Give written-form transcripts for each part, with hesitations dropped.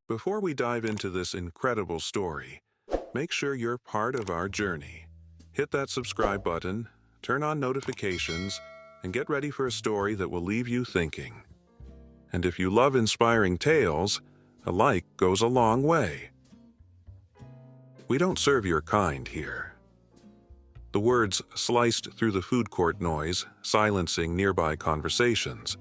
Before we dive into this incredible story, make sure you're part of our journey. Hit that subscribe button, turn on notifications, and get ready for a story that will leave you thinking. And if you love inspiring tales, a like goes a long way. We don't serve your kind here. The words sliced through the food court noise, silencing nearby conversations.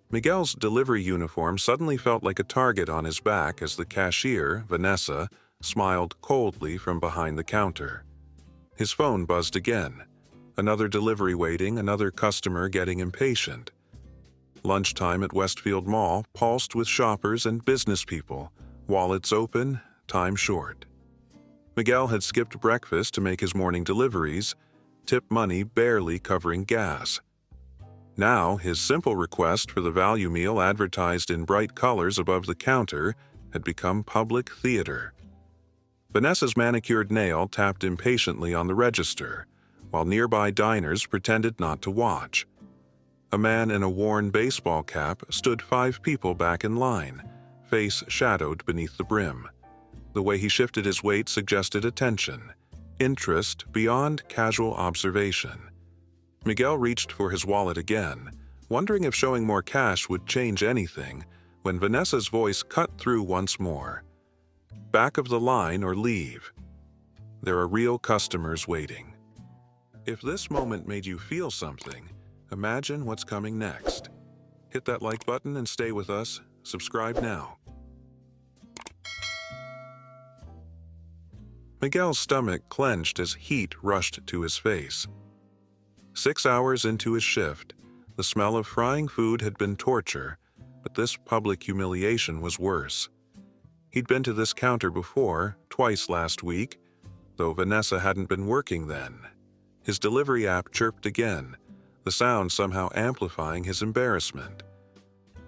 Miguel's delivery uniform suddenly felt like a target on his back as the cashier, Vanessa, smiled coldly from behind the counter. His phone buzzed again. Another delivery waiting, another customer getting impatient. Lunchtime at Westfield Mall pulsed with shoppers and business people, wallets open, time short. Miguel had skipped breakfast to make his morning deliveries, tip money barely covering gas. Now, his simple request for the value meal advertised in bright colors above the counter had become public theater. Vanessa's manicured nail tapped impatiently on the register, while nearby diners pretended not to watch. A man in a worn baseball cap stood 5 people back in line, face shadowed beneath the brim. The way he shifted his weight suggested attention, interest beyond casual observation. Miguel reached for his wallet again, wondering if showing more cash would change anything, when Vanessa's voice cut through once more. Back of the line or leave. There are real customers waiting. If this moment made you feel something, imagine what's coming next. Hit that like button and stay with us. Subscribe now. Miguel's stomach clenched as heat rushed to his face. 6 hours into his shift, the smell of frying food had been torture, but this public humiliation was worse. He'd been to this counter before, twice last week, though Vanessa hadn't been working then. His delivery app chirped again, the sound somehow amplifying his embarrassment.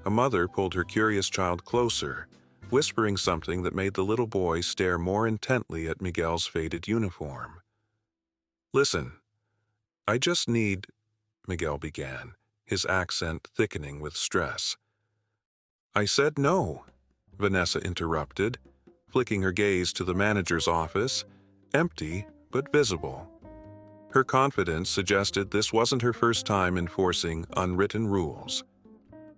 A mother pulled her curious child closer, whispering something that made the little boy stare more intently at Miguel's faded uniform. "Listen, I just need," Miguel began, his accent thickening with stress. "I said no," Vanessa interrupted, flicking her gaze to the manager's office, empty but visible. Her confidence suggested this wasn't her first time enforcing unwritten rules.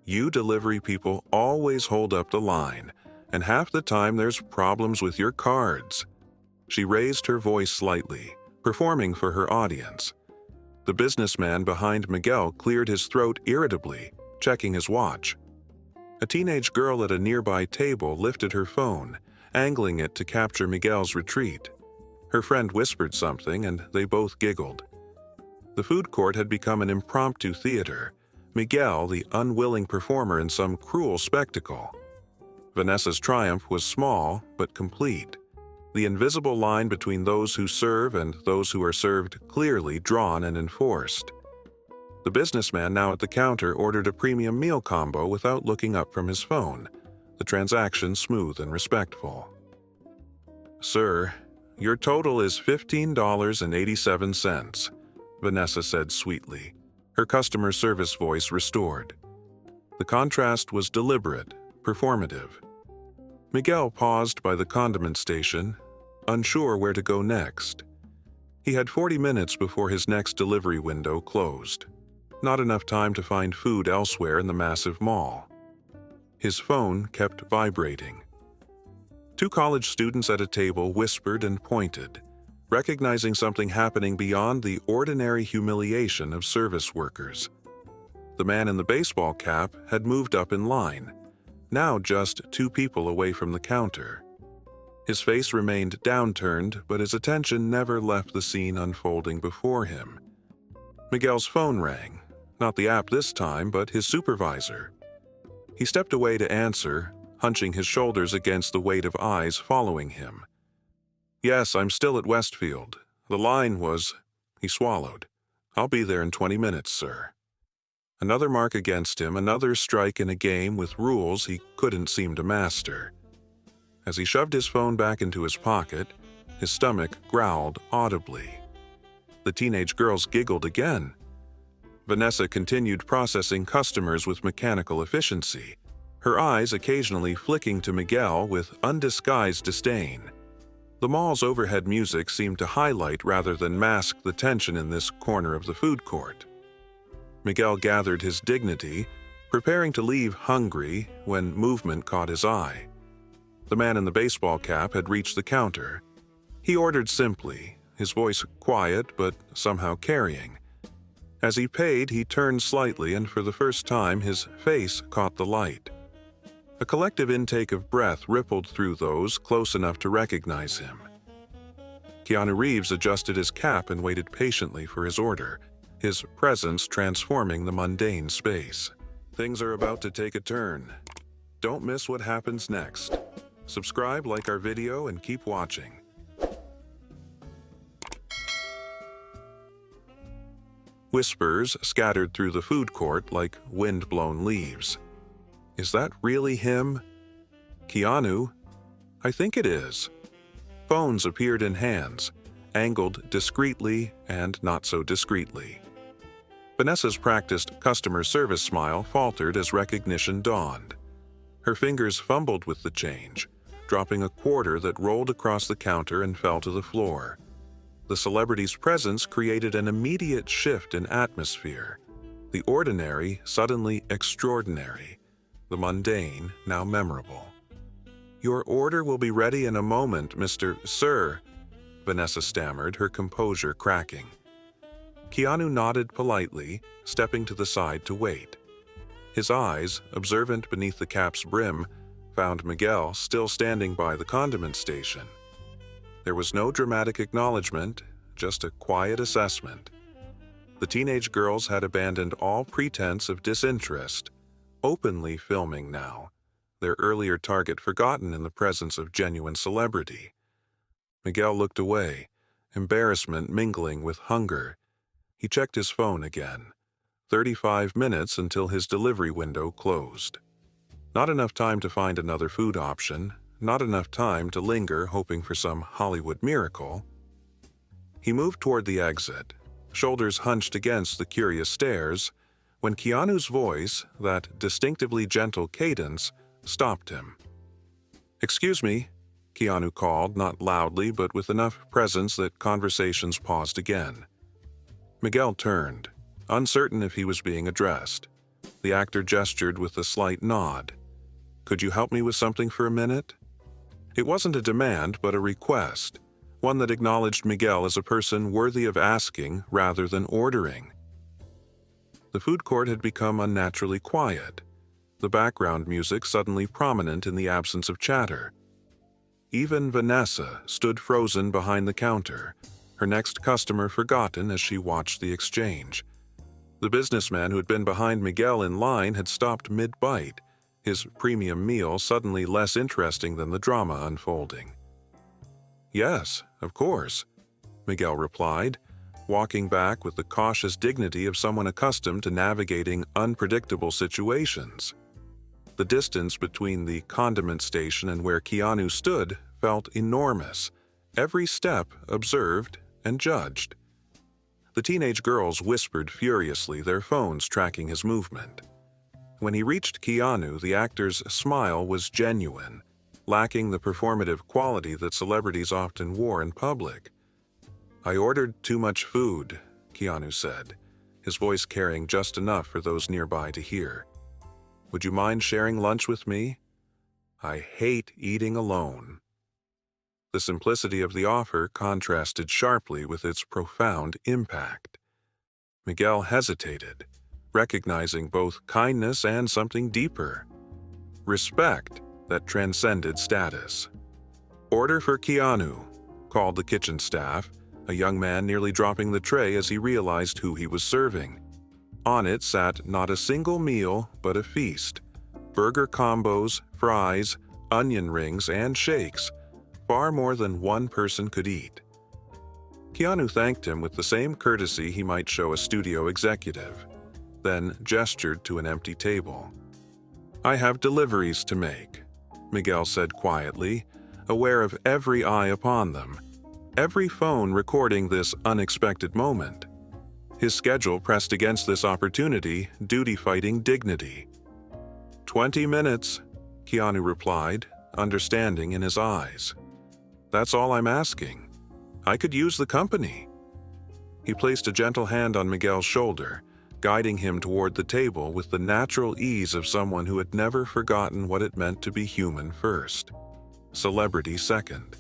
"You delivery people always hold up the line, and half the time there's problems with your cards." She raised her voice slightly, performing for her audience. The businessman behind Miguel cleared his throat irritably, checking his watch. A teenage girl at a nearby table lifted her phone, angling it to capture Miguel's retreat. Her friend whispered something, and they both giggled. The food court had become an impromptu theater, Miguel the unwilling performer in some cruel spectacle. Vanessa's triumph was small but complete. The invisible line between those who serve and those who are served clearly drawn and enforced. The businessman now at the counter ordered a premium meal combo without looking up from his phone, the transaction smooth and respectful. "Sir, your total is $15.87, Vanessa said sweetly, her customer service voice restored. The contrast was deliberate, performative. Miguel paused by the condiment station, unsure where to go next. He had 40 minutes before his next delivery window closed. Not enough time to find food elsewhere in the massive mall. His phone kept vibrating. 2 college students at a table whispered and pointed, recognizing something happening beyond the ordinary humiliation of service workers. The man in the baseball cap had moved up in line, now just 2 people away from the counter. His face remained downturned, but his attention never left the scene unfolding before him. Miguel's phone rang, not the app this time, but his supervisor. He stepped away to answer, hunching his shoulders against the weight of eyes following him. "Yes, I'm still at Westfield. The line was..." He swallowed. "I'll be there in 20 minutes, sir." Another mark against him, another strike in a game with rules he couldn't seem to master. As he shoved his phone back into his pocket, his stomach growled audibly. The teenage girls giggled again. Vanessa continued processing customers with mechanical efficiency. her eyes occasionally flicking to Miguel with undisguised disdain. The mall's overhead music seemed to highlight rather than mask the tension in this corner of the food court. Miguel gathered his dignity, preparing to leave hungry when movement caught his eye. The man in the baseball cap had reached the counter. He ordered simply, his voice quiet but somehow carrying. As he paid, he turned slightly, and for the first time his face caught the light. A collective intake of breath rippled through those close enough to recognize him. Keanu Reeves adjusted his cap and waited patiently for his order, his presence transforming the mundane space. Things are about to take a turn. Don't miss what happens next. Subscribe, like our video, and keep watching. Whispers scattered through the food court like wind-blown leaves. Is that really him? Keanu? I think it is. Phones appeared in hands, angled discreetly and not so discreetly. Vanessa's practiced customer service smile faltered as recognition dawned. Her fingers fumbled with the change, dropping a quarter that rolled across the counter and fell to the floor. The celebrity's presence created an immediate shift in atmosphere. The ordinary suddenly extraordinary, the mundane now memorable. Your order will be ready in a moment, Mr. Sir, Vanessa stammered, her composure cracking. Keanu nodded politely, stepping to the side to wait. His eyes, observant beneath the cap's brim, found Miguel still standing by the condiment station. There was no dramatic acknowledgement, just a quiet assessment. The teenage girls had abandoned all pretense of disinterest, openly filming now, their earlier target forgotten in the presence of genuine celebrity. Miguel looked away, embarrassment mingling with hunger. He checked his phone again. 35 minutes until his delivery window closed. Not enough time to find another food option, not enough time to linger hoping for some Hollywood miracle. He moved toward the exit, shoulders hunched against the curious stairs, when Keanu's voice, that distinctively gentle cadence, stopped him. "Excuse me," Keanu called, not loudly but with enough presence that conversations paused again. Miguel turned, uncertain if he was being addressed. The actor gestured with a slight nod. "Could you help me with something for a minute?" It wasn't a demand, but a request, one that acknowledged Miguel as a person worthy of asking rather than ordering. The food court had become unnaturally quiet, the background music suddenly prominent in the absence of chatter. Even Vanessa stood frozen behind the counter, her next customer forgotten as she watched the exchange. The businessman who had been behind Miguel in line had stopped mid-bite, his premium meal suddenly less interesting than the drama unfolding. "Yes, of course," Miguel replied, walking back with the cautious dignity of someone accustomed to navigating unpredictable situations. The distance between the condiment station and where Keanu stood felt enormous, every step observed and judged. The teenage girls whispered furiously, their phones tracking his movement. When he reached Keanu, the actor's smile was genuine, lacking the performative quality that celebrities often wore in public. "I ordered too much food," Keanu said, his voice carrying just enough for those nearby to hear. "Would you mind sharing lunch with me? I hate eating alone." The simplicity of the offer contrasted sharply with its profound impact. Miguel hesitated, recognizing both kindness and something deeper. Respect that transcended status. "Order for Keanu," called the kitchen staff, a young man nearly dropping the tray as he realized who he was serving. On it sat not a single meal, but a feast. Burger combos, fries, onion rings, and shakes, far more than one person could eat. Keanu thanked him with the same courtesy he might show a studio executive, then gestured to an empty table. "I have deliveries to make," Miguel said quietly, aware of every eye upon them, every phone recording this unexpected moment. His schedule pressed against this opportunity, duty-fighting dignity. 20 minutes, Keanu replied, understanding in his eyes. That's all I'm asking. I could use the company. He placed a gentle hand on Miguel's shoulder, guiding him toward the table with the natural ease of someone who had never forgotten what it meant to be human first, celebrity second.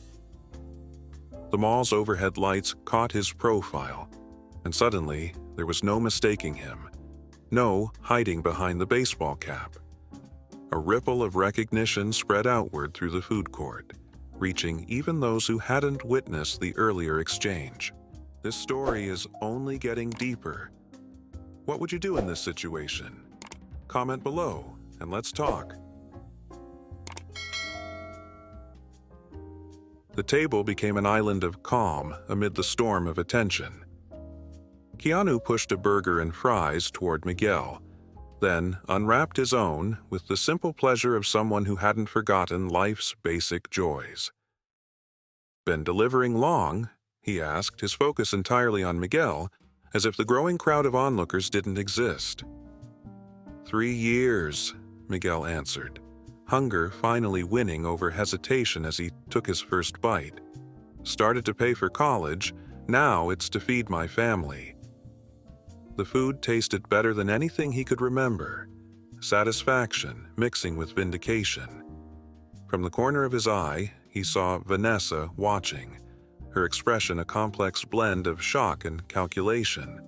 The mall's overhead lights caught his profile, and suddenly there was no mistaking him, no hiding behind the baseball cap. A ripple of recognition spread outward through the food court, reaching even those who hadn't witnessed the earlier exchange. This story is only getting deeper. What would you do in this situation? Comment below, and let's talk. The table became an island of calm amid the storm of attention. Keanu pushed a burger and fries toward Miguel, then unwrapped his own with the simple pleasure of someone who hadn't forgotten life's basic joys. "Been delivering long?" he asked, his focus entirely on Miguel, as if the growing crowd of onlookers didn't exist. 3 years, Miguel answered, hunger finally winning over hesitation as he took his first bite. "Started to pay for college, now it's to feed my family." The food tasted better than anything he could remember, satisfaction mixing with vindication. From the corner of his eye, he saw Vanessa watching, her expression a complex blend of shock and calculation.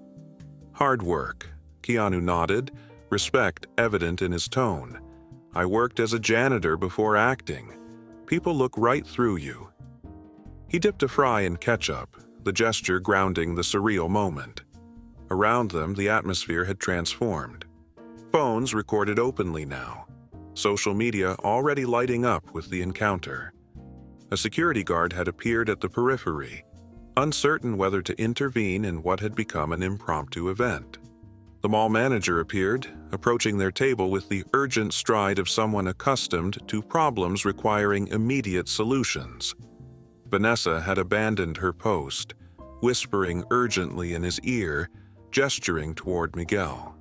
"Hard work," Keanu nodded, respect evident in his tone. "I worked as a janitor before acting. People look right through you." He dipped a fry in ketchup, the gesture grounding the surreal moment. Around them, the atmosphere had transformed. Phones recorded openly now, social media already lighting up with the encounter. A security guard had appeared at the periphery, uncertain whether to intervene in what had become an impromptu event. The mall manager appeared, approaching their table with the urgent stride of someone accustomed to problems requiring immediate solutions. Vanessa had abandoned her post, whispering urgently in his ear, gesturing toward Miguel.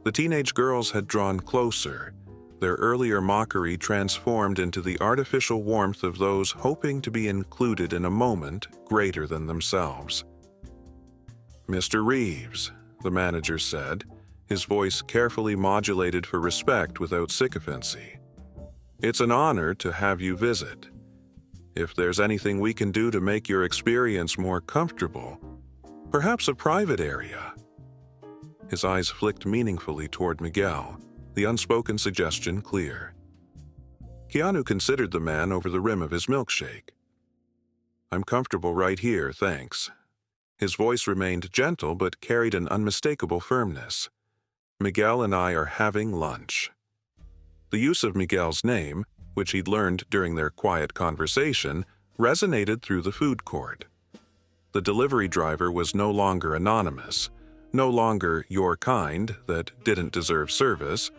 The teenage girls had drawn closer, their earlier mockery transformed into the artificial warmth of those hoping to be included in a moment greater than themselves. "Mr. Reeves," the manager said, his voice carefully modulated for respect without sycophancy. "It's an honor to have you visit. If there's anything we can do to make your experience more comfortable, perhaps a private area." His eyes flicked meaningfully toward Miguel, the unspoken suggestion clear. Keanu considered the man over the rim of his milkshake. "I'm comfortable right here, thanks." His voice remained gentle but carried an unmistakable firmness. "Miguel and I are having lunch." The use of Miguel's name, which he'd learned during their quiet conversation, resonated through the food court. The delivery driver was no longer anonymous, no longer your kind that didn't deserve service.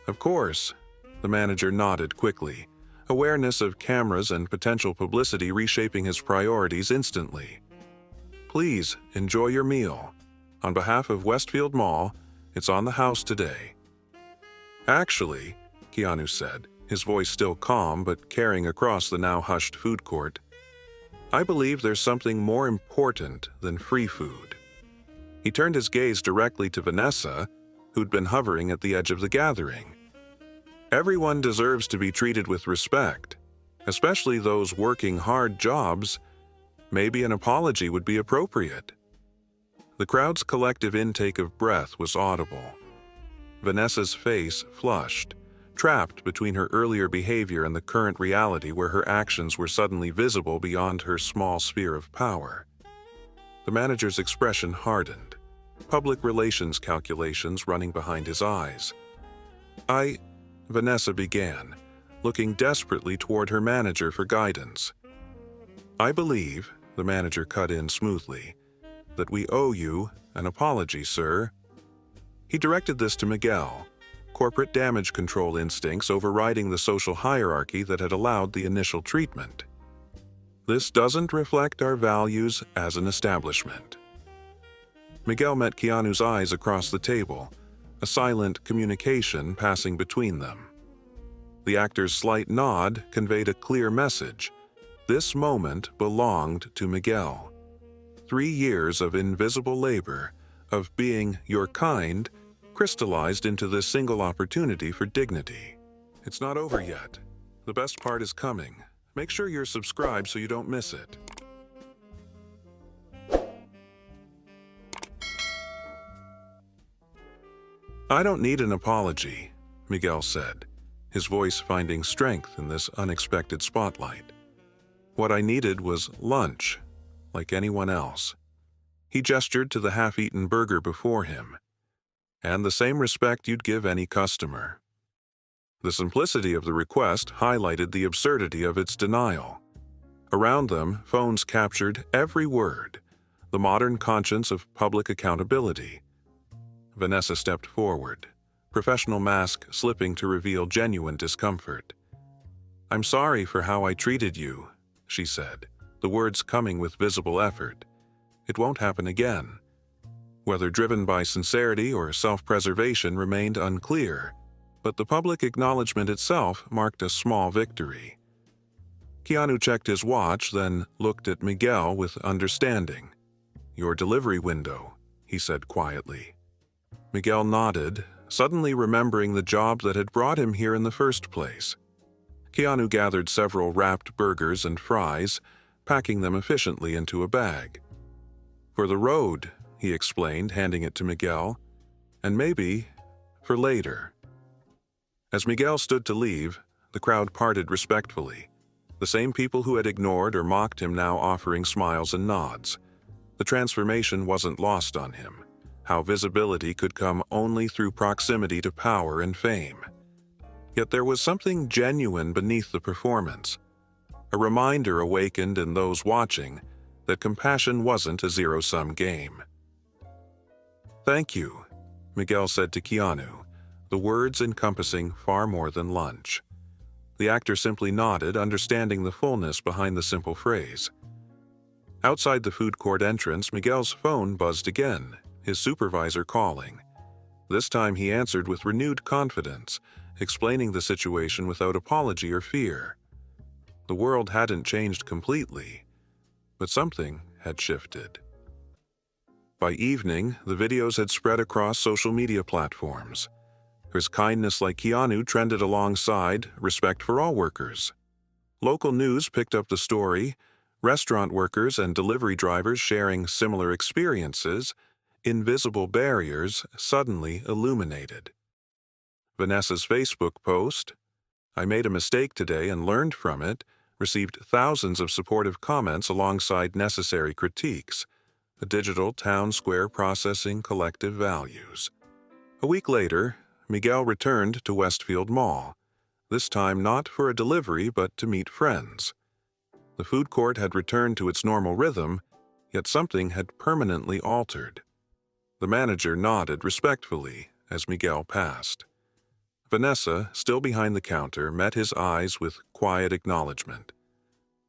"Of course," the manager nodded quickly, awareness of cameras and potential publicity reshaping his priorities instantly. "Please enjoy your meal. On behalf of Westfield Mall, it's on the house today." "Actually," Keanu said, his voice still calm but carrying across the now hushed food court, "I believe there's something more important than free food." He turned his gaze directly to Vanessa, who'd been hovering at the edge of the gathering. "Everyone deserves to be treated with respect, especially those working hard jobs. Maybe an apology would be appropriate." The crowd's collective intake of breath was audible. Vanessa's face flushed, trapped between her earlier behavior and the current reality where her actions were suddenly visible beyond her small sphere of power. The manager's expression hardened, public relations calculations running behind his eyes. Vanessa began, looking desperately toward her manager for guidance. "I believe," the manager cut in smoothly, "that we owe you an apology, sir." He directed this to Miguel, corporate damage control instincts overriding the social hierarchy that had allowed the initial treatment. "This doesn't reflect our values as an establishment." Miguel met Keanu's eyes across the table, a silent communication passing between them. The actor's slight nod conveyed a clear message. This moment belonged to Miguel. 3 years of invisible labor, of being your kind, crystallized into this single opportunity for dignity. It's not over yet. The best part is coming. Make sure you're subscribed so you don't miss it. I don't need an apology, Miguel said, his voice finding strength in this unexpected spotlight. What I needed was lunch, like anyone else. He gestured to the half-eaten burger before him, and the same respect you'd give any customer. The simplicity of the request highlighted the absurdity of its denial. Around them, phones captured every word, the modern conscience of public accountability. Vanessa stepped forward, professional mask slipping to reveal genuine discomfort. "I'm sorry for how I treated you," she said, the words coming with visible effort. "It won't happen again." Whether driven by sincerity or self-preservation remained unclear, but the public acknowledgement itself marked a small victory. Keanu checked his watch, then looked at Miguel with understanding. "Your delivery window," he said quietly. Miguel nodded, suddenly remembering the job that had brought him here in the first place. Keanu gathered several wrapped burgers and fries, packing them efficiently into a bag. "For the road," he explained, handing it to Miguel, "and maybe for later." As Miguel stood to leave, the crowd parted respectfully, the same people who had ignored or mocked him now offering smiles and nods. The transformation wasn't lost on him, how visibility could come only through proximity to power and fame. Yet there was something genuine beneath the performance, a reminder awakened in those watching that compassion wasn't a zero-sum game. "Thank you," Miguel said to Keanu, the words encompassing far more than lunch. The actor simply nodded, understanding the fullness behind the simple phrase. Outside the food court entrance, Miguel's phone buzzed again, his supervisor calling. This time he answered with renewed confidence, explaining the situation without apology or fear. The world hadn't changed completely, but something had shifted. By evening, the videos had spread across social media platforms. His kindness like Keanu trended alongside respect for all workers. Local news picked up the story, restaurant workers and delivery drivers sharing similar experiences, invisible barriers suddenly illuminated. Vanessa's Facebook post, "I made a mistake today and learned from it," received thousands of supportive comments alongside necessary critiques, a digital town square processing collective values. A week later, Miguel returned to Westfield Mall, this time not for a delivery but to meet friends. The food court had returned to its normal rhythm, yet something had permanently altered. The manager nodded respectfully as Miguel passed. Vanessa, still behind the counter, met his eyes with quiet acknowledgement.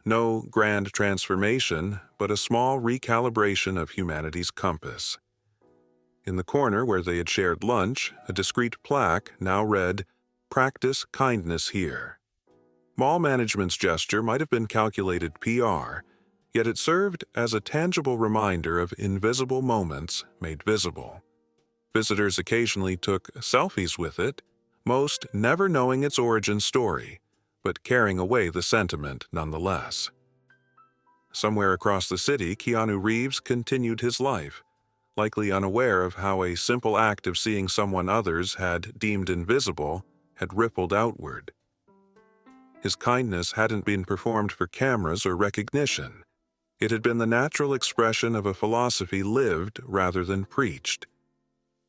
No grand transformation, but a small recalibration of humanity's compass. In the corner where they had shared lunch, a discreet plaque now read, "Practice kindness here." Mall management's gesture might have been calculated PR, yet it served as a tangible reminder of invisible moments made visible. Visitors occasionally took selfies with it, most never knowing its origin story, but carrying away the sentiment nonetheless. Somewhere across the city, Keanu Reeves continued his life, likely unaware of how a simple act of seeing someone others had deemed invisible had rippled outward. His kindness hadn't been performed for cameras or recognition. It had been the natural expression of a philosophy lived rather than preached.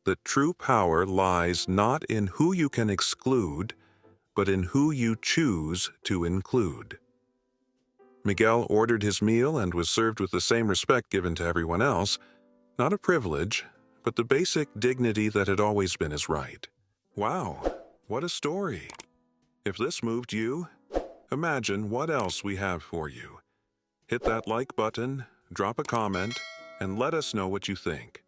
That true power lies not in who you can exclude, but in who you choose to include. Miguel ordered his meal and was served with the same respect given to everyone else, not a privilege, but the basic dignity that had always been his right. Wow, what a story! If this moved you, imagine what else we have for you. Hit that like button, drop a comment, and let us know what you think.